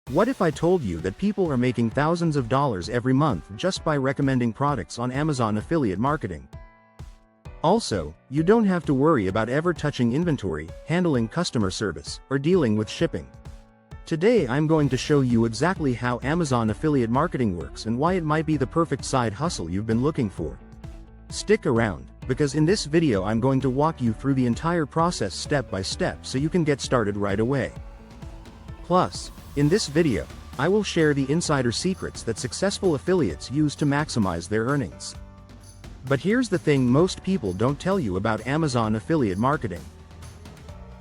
What if I told you that people are making thousands of dollars every month just by recommending products on Amazon affiliate marketing? Also, you don't have to worry about ever touching inventory, handling customer service, or dealing with shipping. Today I'm going to show you exactly how Amazon affiliate marketing works and why it might be the perfect side hustle you've been looking for. Stick around, because in this video I'm going to walk you through the entire process step by step so you can get started right away. Plus, in this video, I will share the insider secrets that successful affiliates use to maximize their earnings. But here's the thing most people don't tell you about Amazon affiliate marketing.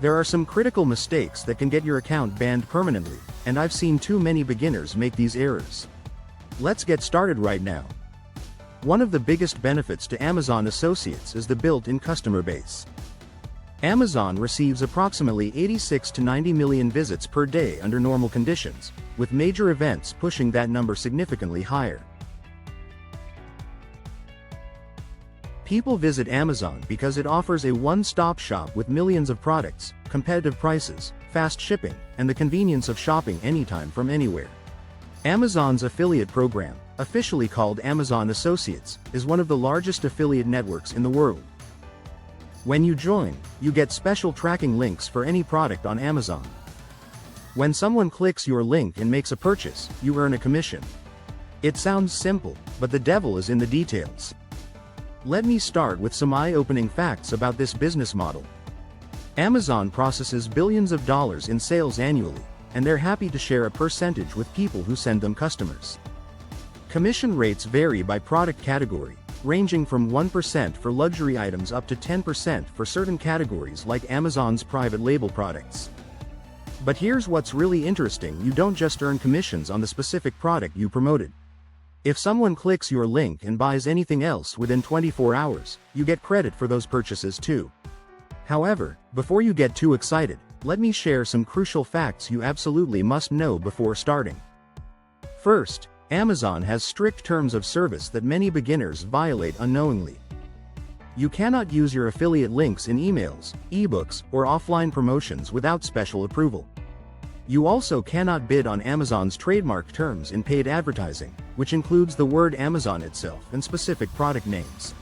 There are some critical mistakes that can get your account banned permanently, and I've seen too many beginners make these errors. Let's get started right now. One of the biggest benefits to Amazon associates is the built-in customer base. Amazon receives approximately 86 to 90 million visits per day under normal conditions, with major events pushing that number significantly higher. People visit Amazon because it offers a one-stop shop with millions of products, competitive prices, fast shipping, and the convenience of shopping anytime from anywhere. Amazon's affiliate program, officially called Amazon Associates, is one of the largest affiliate networks in the world. When you join, you get special tracking links for any product on Amazon. When someone clicks your link and makes a purchase, you earn a commission. It sounds simple, but the devil is in the details. Let me start with some eye-opening facts about this business model. Amazon processes billions of dollars in sales annually, and they're happy to share a percentage with people who send them customers. Commission rates vary by product category, ranging from 1% for luxury items up to 10% for certain categories like Amazon's private label products. But here's what's really interesting: you don't just earn commissions on the specific product you promoted. If someone clicks your link and buys anything else within 24 hours, you get credit for those purchases too. However, before you get too excited, let me share some crucial facts you absolutely must know before starting. First, Amazon has strict terms of service that many beginners violate unknowingly. You cannot use your affiliate links in emails, ebooks, or offline promotions without special approval. You also cannot bid on Amazon's trademark terms in paid advertising, which includes the word Amazon itself and specific product names.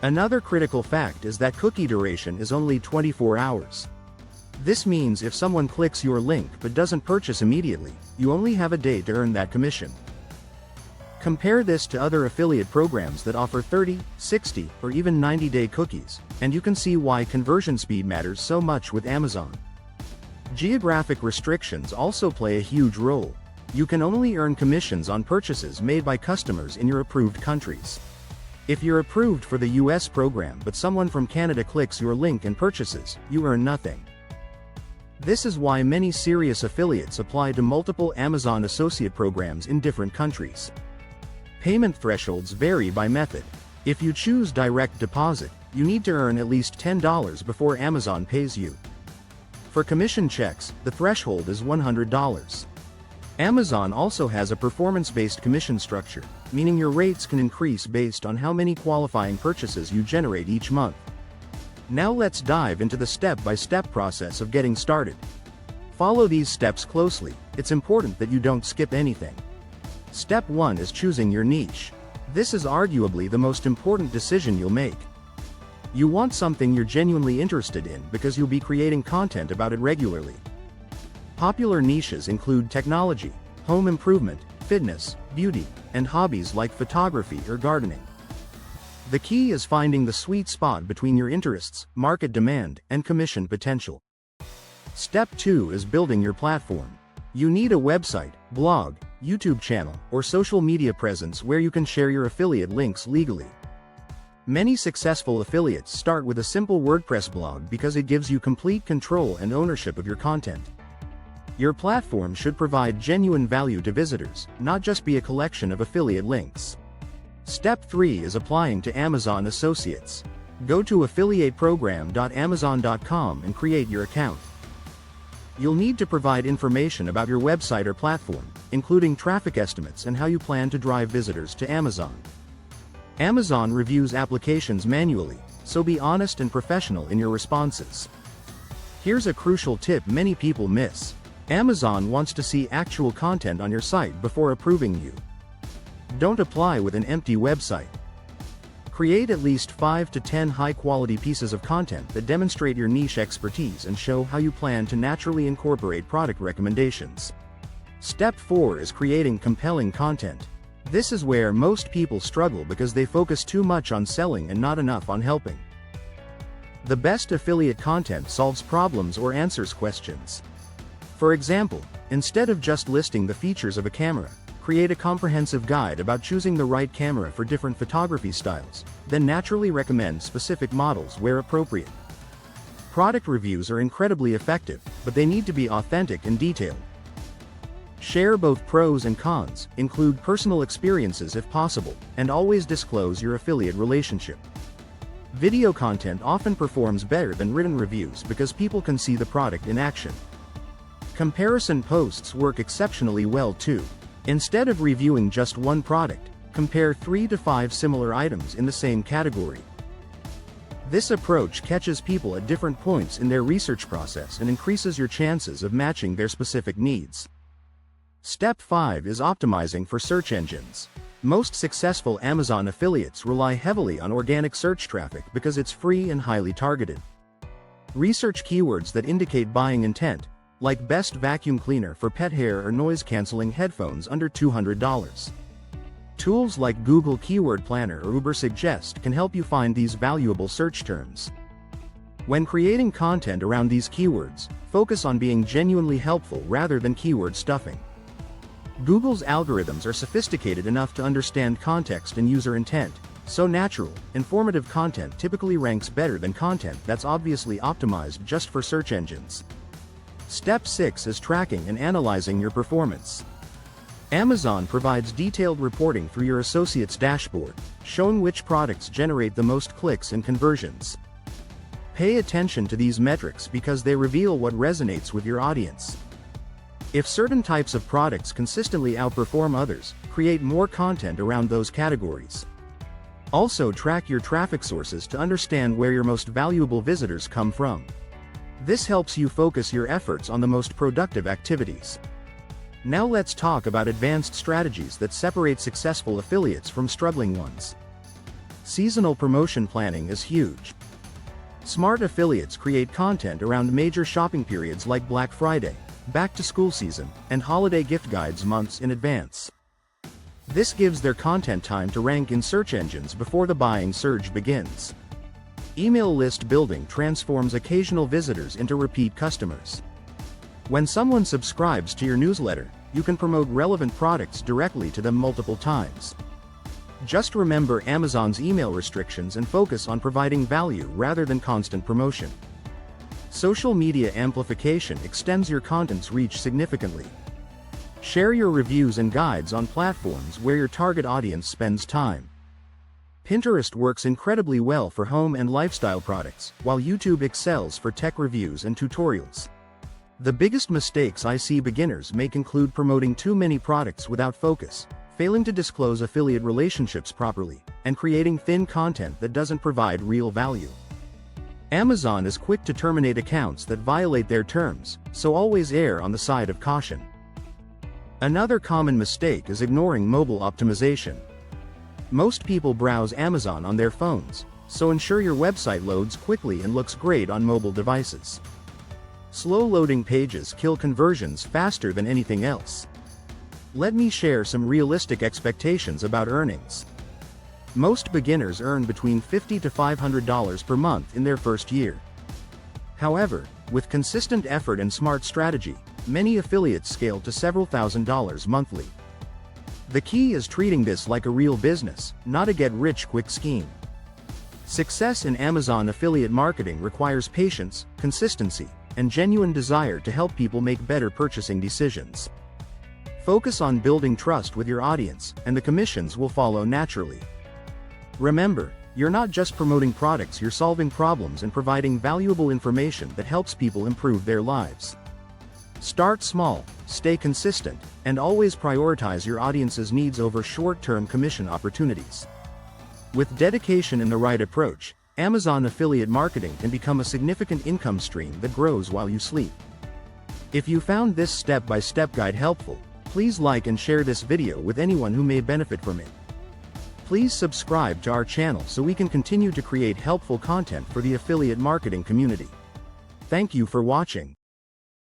Another critical fact is that cookie duration is only 24 hours. This means if someone clicks your link but doesn't purchase immediately, you only have a day to earn that commission. Compare this to other affiliate programs that offer 30, 60, or even 90-day cookies, and you can see why conversion speed matters so much with Amazon. Geographic restrictions also play a huge role. You can only earn commissions on purchases made by customers in your approved countries. If you're approved for the US program but someone from Canada clicks your link and purchases, you earn nothing. This is why many serious affiliates apply to multiple Amazon associate programs in different countries. Payment thresholds vary by method. If you choose direct deposit, you need to earn at least $10 before Amazon pays you. For commission checks, the threshold is $100. Amazon also has a performance-based commission structure, meaning your rates can increase based on how many qualifying purchases you generate each month. Now let's dive into the step-by-step process of getting started. Follow these steps closely. It's important that you don't skip anything. Step 1 is choosing your niche. This is arguably the most important decision you'll make. You want something you're genuinely interested in because you'll be creating content about it regularly. Popular niches include technology, home improvement, fitness, beauty, and hobbies like photography or gardening. The key is finding the sweet spot between your interests, market demand, and commission potential. Step 2 is building your platform. You need a website, blog, YouTube channel, or social media presence where you can share your affiliate links legally. Many successful affiliates start with a simple WordPress blog because it gives you complete control and ownership of your content. Your platform should provide genuine value to visitors, not just be a collection of affiliate links. Step 3 is applying to Amazon Associates. Go to affiliateprogram.amazon.com and create your account. You'll need to provide information about your website or platform, including traffic estimates and how you plan to drive visitors to Amazon. Amazon reviews applications manually, so be honest and professional in your responses. Here's a crucial tip many people miss. Amazon wants to see actual content on your site before approving you. Don't apply with an empty website. Create at least 5 to 10 high-quality pieces of content that demonstrate your niche expertise and show how you plan to naturally incorporate product recommendations. Step 4 is creating compelling content. This is where most people struggle because they focus too much on selling and not enough on helping. The best affiliate content solves problems or answers questions. For example, instead of just listing the features of a camera, create a comprehensive guide about choosing the right camera for different photography styles, then naturally recommend specific models where appropriate. Product reviews are incredibly effective, but they need to be authentic and detailed. Share both pros and cons, include personal experiences if possible, and always disclose your affiliate relationship. Video content often performs better than written reviews because people can see the product in action. Comparison posts work exceptionally well too. Instead of reviewing just one product, compare 3 to 5 similar items in the same category. This approach catches people at different points in their research process and increases your chances of matching their specific needs. Step 5 is optimizing for search engines. Most successful Amazon affiliates rely heavily on organic search traffic because it's free and highly targeted. Research keywords that indicate buying intent, like best vacuum cleaner for pet hair or noise-canceling headphones under $200. Tools like Google Keyword Planner or Ubersuggest can help you find these valuable search terms. When creating content around these keywords, focus on being genuinely helpful rather than keyword stuffing. Google's algorithms are sophisticated enough to understand context and user intent, so natural, informative content typically ranks better than content that's obviously optimized just for search engines. Step 6 is tracking and analyzing your performance. Amazon provides detailed reporting through your associates' dashboard, showing which products generate the most clicks and conversions. Pay attention to these metrics because they reveal what resonates with your audience. If certain types of products consistently outperform others, create more content around those categories. Also track your traffic sources to understand where your most valuable visitors come from. This helps you focus your efforts on the most productive activities. Now let's talk about advanced strategies that separate successful affiliates from struggling ones. Seasonal promotion planning is huge. Smart affiliates create content around major shopping periods like Black Friday, back-to-school season, and holiday gift guides months in advance. This gives their content time to rank in search engines before the buying surge begins. Email list building transforms occasional visitors into repeat customers. When someone subscribes to your newsletter, you can promote relevant products directly to them multiple times. Just remember Amazon's email restrictions and focus on providing value rather than constant promotion. Social media amplification extends your content's reach significantly. Share your reviews and guides on platforms where your target audience spends time. Pinterest works incredibly well for home and lifestyle products, while YouTube excels for tech reviews and tutorials. The biggest mistakes I see beginners make include promoting too many products without focus, failing to disclose affiliate relationships properly, and creating thin content that doesn't provide real value. Amazon is quick to terminate accounts that violate their terms, so always err on the side of caution. Another common mistake is ignoring mobile optimization. Most people browse Amazon on their phones, so ensure your website loads quickly and looks great on mobile devices. Slow-loading pages kill conversions faster than anything else. Let me share some realistic expectations about earnings. Most beginners earn between $50 to $500 per month in their first year. However, with consistent effort and smart strategy, many affiliates scale to several $1,000s monthly. The key is treating this like a real business, not a get-rich-quick scheme. Success in Amazon affiliate marketing requires patience, consistency, and genuine desire to help people make better purchasing decisions. Focus on building trust with your audience, and the commissions will follow naturally. Remember, you're not just promoting products, you're solving problems and providing valuable information that helps people improve their lives. Start small, stay consistent, and always prioritize your audience's needs over short-term commission opportunities. With dedication and the right approach, Amazon affiliate marketing can become a significant income stream that grows while you sleep. If you found this step-by-step guide helpful, please like and share this video with anyone who may benefit from it. Please subscribe to our channel so we can continue to create helpful content for the affiliate marketing community. Thank you for watching.